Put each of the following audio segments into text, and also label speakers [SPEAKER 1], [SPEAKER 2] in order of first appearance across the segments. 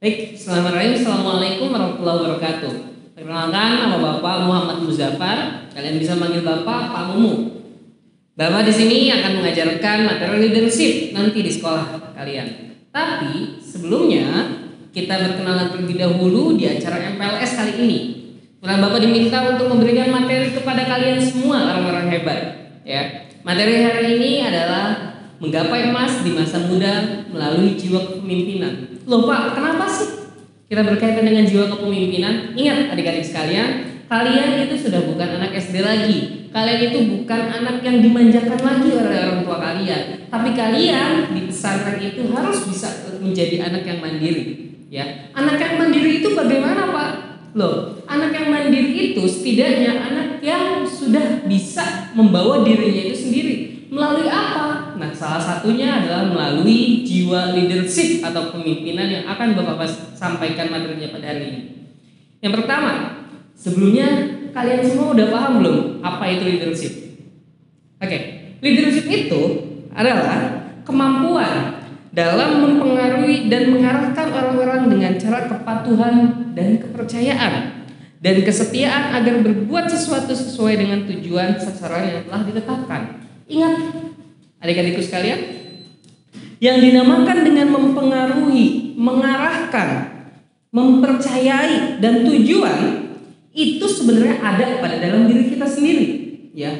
[SPEAKER 1] Baik, Assalamualaikum warahmatullahi wabarakatuh. Perkenalkan, nama Bapak Muhammad Muzaffar. Kalian bisa manggil Bapak Pak Mumu. Bapak di sini akan mengajarkan materi leadership nanti di sekolah kalian. Tapi sebelumnya kita berkenalan terlebih dahulu di acara MPLS kali ini. Karena Bapak diminta untuk memberikan materi kepada kalian semua orang-orang hebat. Ya, materi hari ini adalah menggapai emas di masa muda melalui jiwa kepemimpinan. Loh Pak, kenapa sih kita berkaitan dengan jiwa kepemimpinan? Ingat adik-adik sekalian, kalian itu sudah bukan anak SD lagi. Kalian itu bukan anak yang dimanjakan lagi oleh orang tua kalian. Tapi kalian di pesantren itu harus bisa menjadi anak yang mandiri. Ya, anak yang mandiri itu bagaimana Pak? Loh, anak yang mandiri itu setidaknya anak yang sudah bisa membawa dirinya itu sendiri. Melalui apa? Nah, salah satunya adalah melalui jiwa leadership atau kepemimpinan yang akan Bapak sampaikan materinya pada hari ini. Yang pertama, sebelumnya kalian semua udah paham belum apa itu leadership? Oke, leadership itu adalah kemampuan dalam mempengaruhi dan mengarahkan orang-orang dengan cara kepatuhan dan kepercayaan dan kesetiaan agar berbuat sesuatu sesuai dengan tujuan sasaran yang telah ditetapkan. Ingat adik-adikku sekalian, yang dinamakan dengan mempengaruhi, mengarahkan, mempercayai dan tujuan itu sebenarnya ada pada dalam diri kita sendiri. Ya,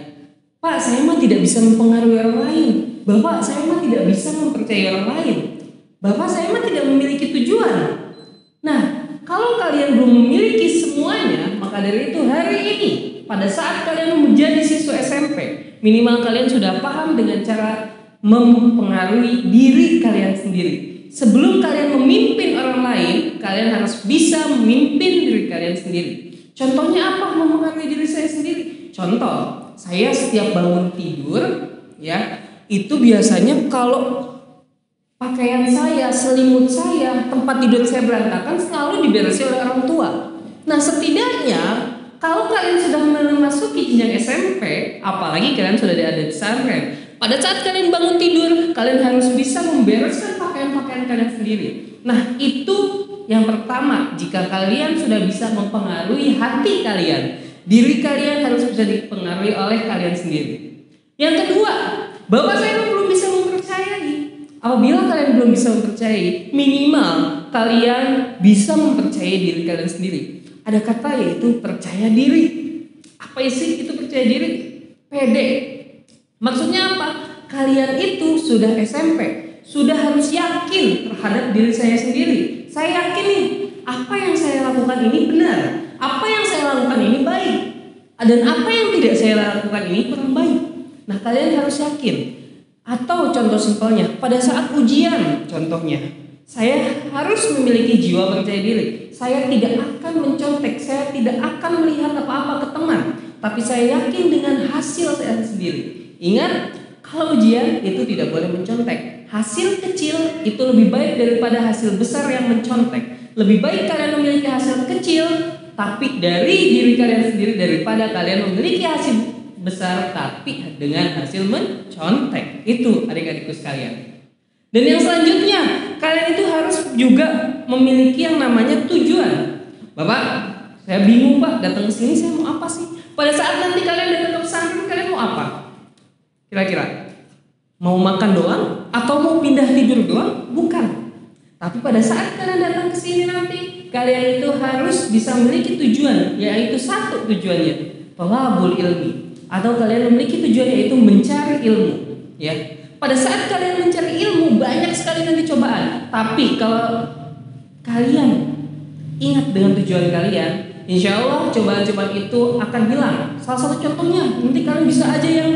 [SPEAKER 1] Pak, saya mah tidak bisa mempengaruhi orang lain. Bapak, saya mah tidak bisa mempercayai orang lain. Bapak, saya mah tidak memiliki tujuan. Nah, kalau kalian belum memiliki semuanya, maka dari itu hari ini pada saat kalian menjadi siswa SMP, minimal kalian sudah paham dengan cara mempengaruhi diri kalian sendiri. Sebelum kalian memimpin orang lain, kalian harus bisa memimpin diri kalian sendiri. Contohnya apa mempengaruhi diri saya sendiri? Contoh, saya setiap bangun tidur, ya, itu biasanya kalau pakaian saya, selimut saya, tempat tidur saya berantakan selalu diberesi oleh orang tua. Nah, setidaknya kalau kalian sudah memasuki jenjang SMP, apalagi kalian sudah ada di pesantren, pada saat kalian bangun tidur, kalian harus bisa membereskan pakaian-pakaian kalian sendiri. Nah, itu yang pertama, jika kalian sudah bisa mempengaruhi hati kalian, diri kalian harus bisa dipengaruhi oleh kalian sendiri. Yang kedua, Bapak saya belum bisa mempercayai. Apabila kalian belum bisa mempercayai, minimal kalian bisa mempercayai diri kalian sendiri. Ada kata yaitu percaya diri. Apa sih itu percaya diri? Pede. Maksudnya apa? Kalian itu sudah SMP, sudah harus yakin terhadap diri saya sendiri. Saya yakin nih, apa yang saya lakukan ini benar, apa yang saya lakukan ini baik, dan apa yang tidak saya lakukan ini kurang baik. Nah, kalian harus yakin. Atau contoh simpelnya, pada saat ujian, contohnya, saya harus memiliki jiwa percaya diri. Saya tidak akan mencontek, saya tidak akan melihat apa-apa ke teman, tapi saya yakin dengan hasil saya sendiri. Ingat, kalau ujian itu tidak boleh mencontek. Hasil kecil itu lebih baik daripada hasil besar yang mencontek. Lebih baik kalian memiliki hasil kecil, tapi dari diri kalian sendiri daripada kalian memiliki hasil besar tapi dengan hasil mencontek. Itu adik-adikku sekalian. Dan yang selanjutnya, kalian itu harus juga memiliki yang namanya tujuan. Bapak, saya bingung Pak, datang ke sini saya mau apa sih? Pada saat nanti kalian datang ke pesantren, kalian mau apa? Kira-kira mau makan doang atau mau pindah tidur doang? Bukan. Tapi pada saat kalian datang ke sini nanti, kalian itu harus bisa memiliki tujuan, yaitu satu tujuannya, thalabul ilmi, atau kalian memiliki tujuan yaitu mencari ilmu. Ya. Pada saat kalian mencari ilmu, banyak sekali nanti cobaan. Tapi kalau kalian ingat dengan tujuan kalian, insya Allah cobaan-cobaan itu akan hilang. Salah satu contohnya, nanti kalian bisa aja yang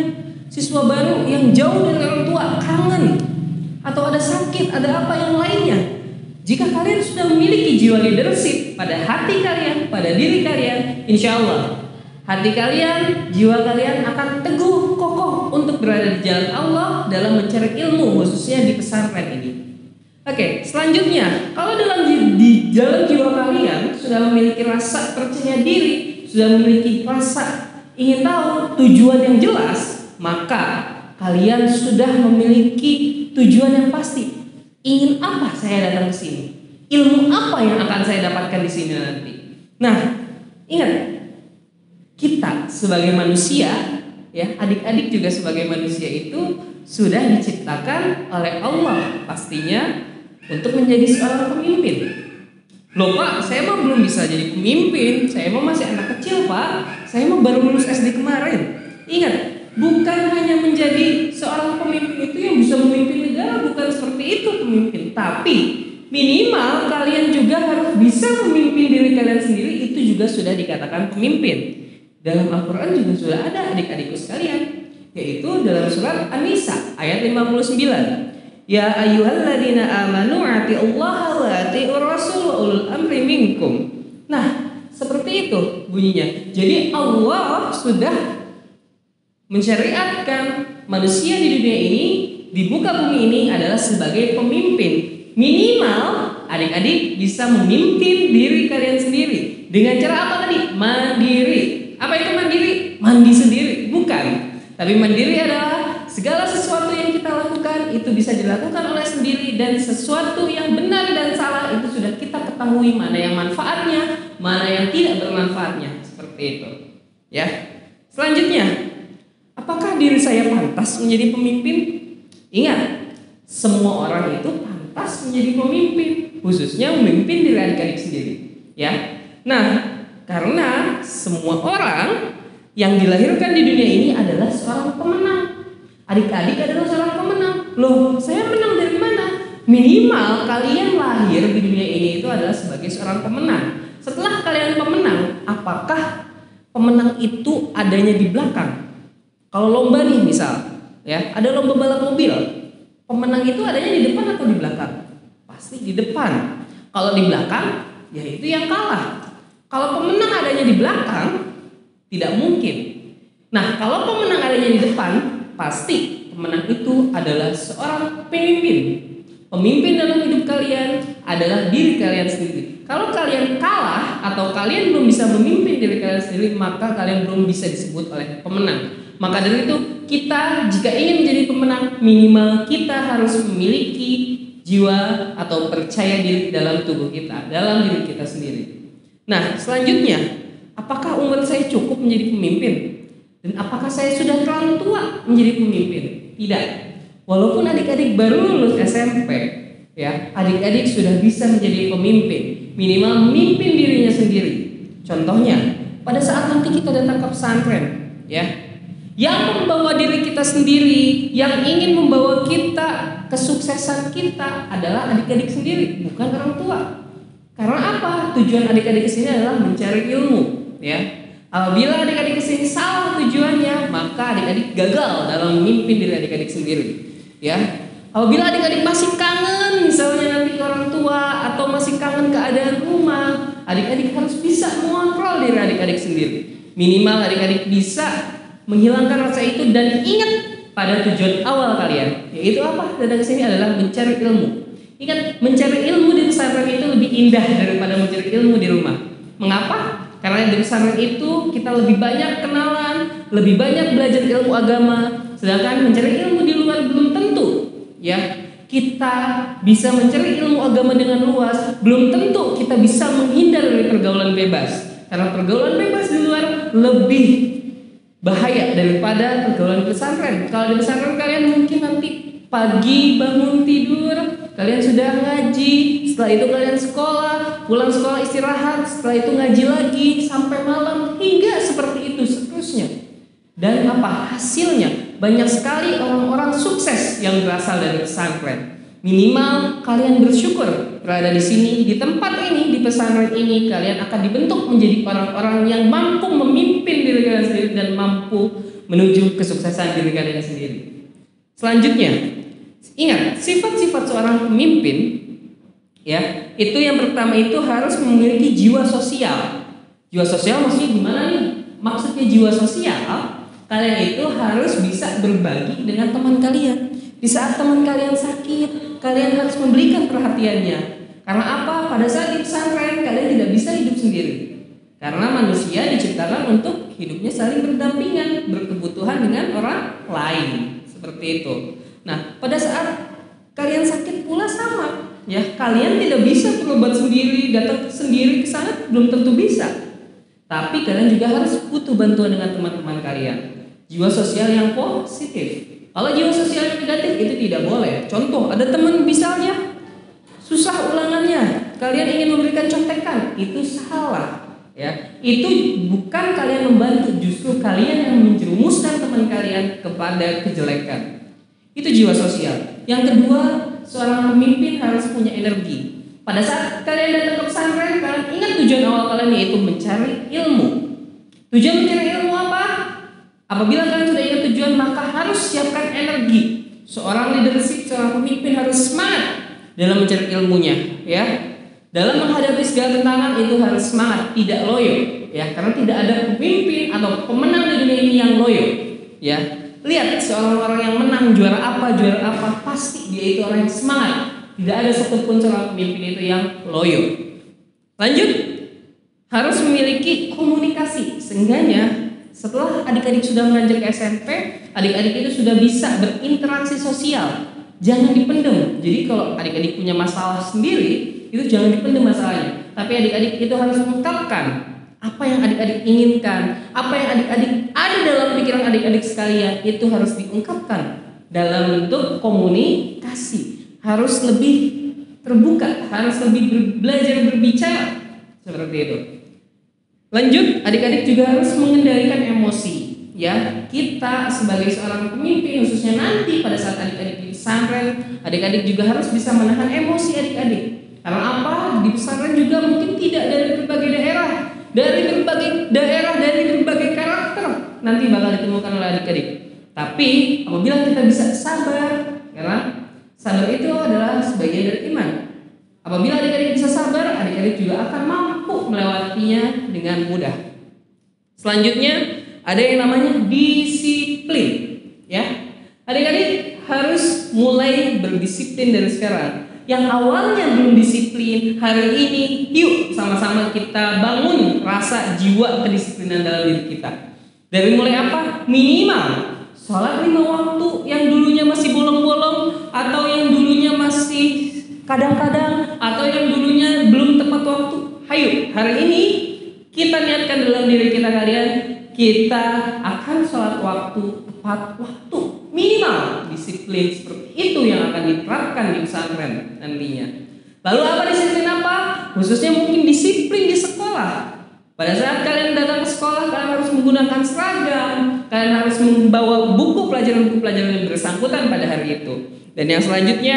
[SPEAKER 1] siswa baru yang jauh dari orang tua, kangen, atau ada sakit, ada apa yang lainnya. Jika kalian sudah memiliki jiwa leadership pada hati kalian, pada diri kalian, insya Allah hati kalian, jiwa kalian akan teguh, kokoh untuk berada di jalan Allah dalam mencari ilmu, khususnya di pesantren ini. Oke, selanjutnya, kalau di dalam jiwa kalian sudah memiliki rasa percaya diri, sudah memiliki rasa ingin tahu tujuan yang jelas, maka kalian sudah memiliki tujuan yang pasti. Ingin apa saya datang ke sini? Ilmu apa yang akan saya dapatkan di sini nanti? Nah, ingat, kita sebagai manusia, ya, adik-adik juga sebagai manusia itu sudah diciptakan oleh Allah pastinya untuk menjadi seorang pemimpin. Loh Pak, saya mah belum bisa jadi pemimpin, saya mah masih anak kecil Pak, saya mah baru lulus SD kemarin. Ingat, bukan hanya menjadi seorang pemimpin itu yang bisa memimpin negara, bukan seperti itu pemimpin, tapi minimal kalian juga harus bisa memimpin diri kalian sendiri, itu juga sudah dikatakan pemimpin. Dalam Al-Quran juga sudah ada adik-adikku sekalian, yaitu dalam surat An-Nisa ayat 59. Ya ayyuhalladzina amanu atiullaha wa atiur rasul wa ulul amri minkum. Nah, seperti itu bunyinya. Jadi Allah sudah mensyariatkan manusia di dunia ini, di muka bumi ini adalah sebagai pemimpin. Minimal adik-adik bisa memimpin diri kalian sendiri. Dengan cara apa tadi? Mandiri. Apa itu mandiri? Mandi sendiri? Bukan. Tapi mandiri adalah segala sesuatu yang kita lakukan itu bisa dilakukan oleh sendiri, dan sesuatu yang benar dan salah itu sudah kita ketahui mana yang manfaatnya, mana yang tidak bermanfaatnya. Seperti itu. Ya. Selanjutnya, apakah diri saya pantas menjadi pemimpin? Ingat, semua orang itu pantas menjadi pemimpin, khususnya memimpin diri adik-adik sendiri. Ya. Nah, karena semua orang yang dilahirkan di dunia ini adalah seorang pemenang. Adik-adik adalah seorang pemenang. Loh, saya menang dari mana? Minimal kalian lahir di dunia ini itu adalah sebagai seorang pemenang. Setelah kalian pemenang, apakah pemenang itu adanya di belakang? Kalau lomba nih misal, ya, ada lomba balap mobil. Pemenang itu adanya di depan atau di belakang? Pasti di depan. Kalau di belakang, ya itu yang kalah. Kalau pemenang adanya di belakang, tidak mungkin. Nah, kalau pemenang adanya di depan, pasti pemenang itu adalah seorang pemimpin. Pemimpin dalam hidup kalian adalah diri kalian sendiri. Kalau kalian kalah atau kalian belum bisa memimpin diri kalian sendiri, maka kalian belum bisa disebut oleh pemenang. Maka dari itu, kita jika ingin menjadi pemenang, minimal kita harus memiliki jiwa atau percaya diri dalam tubuh kita, dalam diri kita sendiri. Nah, selanjutnya, apakah umur saya cukup menjadi pemimpin? Dan apakah saya sudah terlalu tua menjadi pemimpin? Tidak. Walaupun adik-adik baru lulus SMP, ya, adik-adik sudah bisa menjadi pemimpin, minimal memimpin dirinya sendiri. Contohnya, pada saat nanti kita datang ke pesantren, ya, yang membawa diri kita sendiri, yang ingin membawa kita kesuksesan kita adalah adik-adik sendiri, bukan orang tua. Karena apa? Tujuan adik-adik kesini adalah mencari ilmu, ya. Apabila adik-adik kesini salah tujuannya, maka adik-adik gagal dalam memimpin diri adik-adik sendiri, ya. Apabila adik-adik masih kangen misalnya nanti ke orang tua atau masih kangen keadaan rumah, adik-adik harus bisa mengontrol diri adik-adik sendiri. Minimal adik-adik bisa menghilangkan rasa itu dan ingat pada tujuan awal kalian, yaitu apa? Datang ke sini adalah mencari ilmu. Ingat, mencari ilmu di pesantren itu lebih indah daripada mencari ilmu di rumah. Mengapa? Karena di pesantren itu kita lebih banyak kenalan, lebih banyak belajar ilmu agama. Sedangkan mencari ilmu di luar belum tentu, ya. Kita bisa mencari ilmu agama dengan luas, belum tentu kita bisa menghindar dari pergaulan bebas. Karena pergaulan bebas di luar lebih bahaya daripada pergaulan pesantren. Kalau di pesantren kalian mungkin nanti pagi bangun tidur, kalian sudah ngaji, setelah itu kalian sekolah, pulang sekolah istirahat, setelah itu ngaji lagi sampai malam, hingga seperti itu seterusnya. Dan apa hasilnya? Banyak sekali orang-orang sukses yang berasal dari pesantren. Minimal kalian bersyukur berada di sini, di tempat ini, di pesantren ini. Kalian akan dibentuk menjadi orang-orang yang mampu memimpin diri kalian sendiri dan mampu menuju kesuksesan diri kalian sendiri. Selanjutnya, ingat, sifat-sifat seorang pemimpin, ya, itu yang pertama itu harus memiliki jiwa sosial. Jiwa sosial maksudnya gimana nih? Maksudnya jiwa sosial, kalian itu harus bisa berbagi dengan teman kalian. Di saat teman kalian sakit, kalian harus memberikan perhatiannya. Karena apa? Pada saat di pesantren kalian tidak bisa hidup sendiri. Karena manusia diciptakan untuk hidupnya saling berdampingan, berkebutuhan dengan orang lain. Seperti itu. Nah, pada saat kalian sakit pula sama. Ya, kalian tidak bisa berobat sendiri, datang sendiri ke sana belum tentu bisa. Tapi kalian juga harus butuh bantuan dengan teman-teman kalian. Jiwa sosial yang positif. Kalau jiwa sosial yang negatif itu tidak boleh. Contoh, ada teman misalnya susah ulangannya, kalian ingin memberikan contekan, itu salah. Ya, itu bukan kalian membantu, justru kalian yang menjerumuskan teman kalian kepada kejelekan. Itu jiwa sosial. Yang kedua, seorang pemimpin harus punya energi. Pada saat kalian datang ke pesantren, kalian ingat tujuan awal kalian, yaitu mencari ilmu. Tujuan mencari ilmu apa? Apabila kalian sudah ingat tujuan, maka harus siapkan energi. Seorang leadership, seorang pemimpin harus semangat dalam mencari ilmunya, ya. Dalam menghadapi segala tantangan itu harus semangat, tidak loyo, ya. Karena tidak ada pemimpin atau pemenang di dunia ini yang loyo, ya. Lihat seorang orang yang menang juara apa, pasti dia itu orang yang semangat. Tidak ada satupun seorang pemimpin itu yang loyo. Lanjut, harus memiliki komunikasi. Seenggaknya setelah adik-adik sudah beranjak ke SMP, adik-adik itu sudah bisa berinteraksi sosial. Jangan dipendam. Jadi kalau adik-adik punya masalah sendiri, itu jangan dipendam masalahnya. Tapi adik-adik itu harus mengungkapkan apa yang adik-adik inginkan, apa yang adik-adik ada dalam pikiran adik-adik sekalian, itu harus diungkapkan dalam bentuk komunikasi. Harus lebih terbuka, harus lebih belajar berbicara, seperti itu. Lanjut, adik-adik juga harus mengendalikan emosi. Ya, kita sebagai seorang pemimpin, khususnya nanti pada saat adik-adik di pesantren, adik-adik juga harus bisa menahan emosi adik-adik. Karena apa? Di pesantren juga mungkin tidak dari berbagai daerah, dari berbagai karakter nanti bakal ditemukan oleh adik-adik. Tapi apabila kita bisa sabar, karena sabar itu adalah sebagian dari iman. Apabila adik-adik bisa sabar, adik-adik juga akan mampu melewatinya dengan mudah. Selanjutnya ada yang namanya disiplin. Ya, adik-adik harus mulai berdisiplin dari sekarang. Yang awalnya belum disiplin, hari ini yuk sama-sama kita bangun rasa jiwa kedisiplinan dalam diri kita. Dari mulai apa? Minimal sholat 5 waktu yang dulunya masih bolong-bolong, atau yang dulunya masih kadang-kadang, atau yang dulunya belum tepat waktu. Hayo, hari ini kita niatkan dalam diri kita kalian, kita akan sholat waktu tepat waktu. Minimal disiplin seperti itu yang akan diterapkan di pesantren nantinya. Lalu apa disiplin apa? Khususnya mungkin disiplin di sekolah. Pada saat kalian datang ke sekolah, kalian harus menggunakan seragam, kalian harus membawa buku pelajaran yang bersangkutan pada hari itu. Dan yang selanjutnya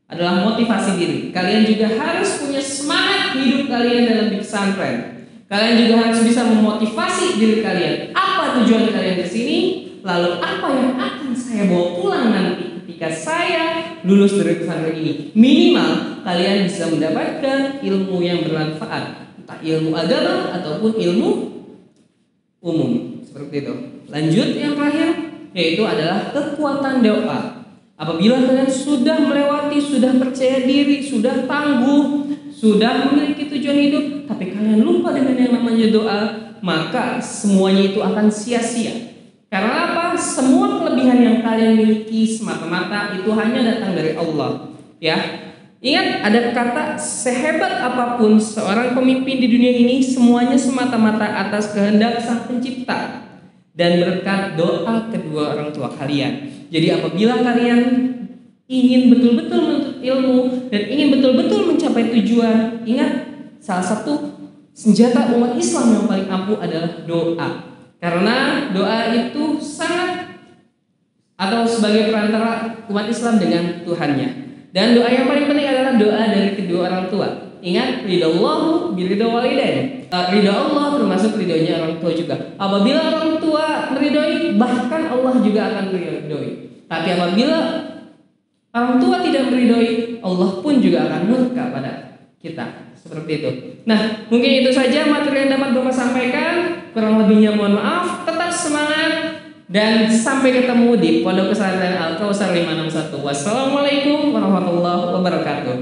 [SPEAKER 1] adalah motivasi diri. Kalian juga harus punya semangat hidup kalian dalam di pesantren. Kalian juga harus bisa memotivasi diri kalian. Apa tujuan kalian di sini? Lalu apa yang akan saya bawa pulang nanti ketika saya lulus dari pesantren ini? Minimal kalian bisa mendapatkan ilmu yang bermanfaat, entah ilmu agama ataupun ilmu umum, seperti itu. Lanjut, yang terakhir yaitu adalah kekuatan doa. Apabila kalian sudah melewati, sudah percaya diri, sudah tangguh, sudah memiliki tujuan hidup, tapi kalian lupa dengan yang namanya doa, maka semuanya itu akan sia-sia. Karena apa? Semua kelebihan yang kalian miliki semata-mata itu hanya datang dari Allah. Ya, ingat, ada kata sehebat apapun seorang pemimpin di dunia ini, semuanya semata-mata atas kehendak Sang Pencipta dan berkat doa kedua orang tua kalian. Jadi apabila kalian ingin betul-betul menuntut ilmu dan ingin betul-betul mencapai tujuan, ingat, salah satu senjata umat Islam yang paling ampuh adalah doa. Karena doa itu sangat, atau sebagai perantara umat Islam dengan Tuhannya. Dan doa yang paling penting adalah doa dari kedua orang tua. Ingat, ridallahu biridha walidain. Ridha Allah termasuk ridhonya orang tua juga. Apabila orang tua meridhoi, bahkan Allah juga akan meridhoi. Tapi apabila orang tua tidak meridhoi, Allah pun juga akan murka pada kita. Seperti itu. Nah, mungkin itu saja materi yang dapat Bapak sampaikan. Kurang lebihnya mohon maaf. Tetap semangat dan sampai ketemu di Pondok Pesantren Al Kausar 561. Wassalamualaikum warahmatullahi wabarakatuh.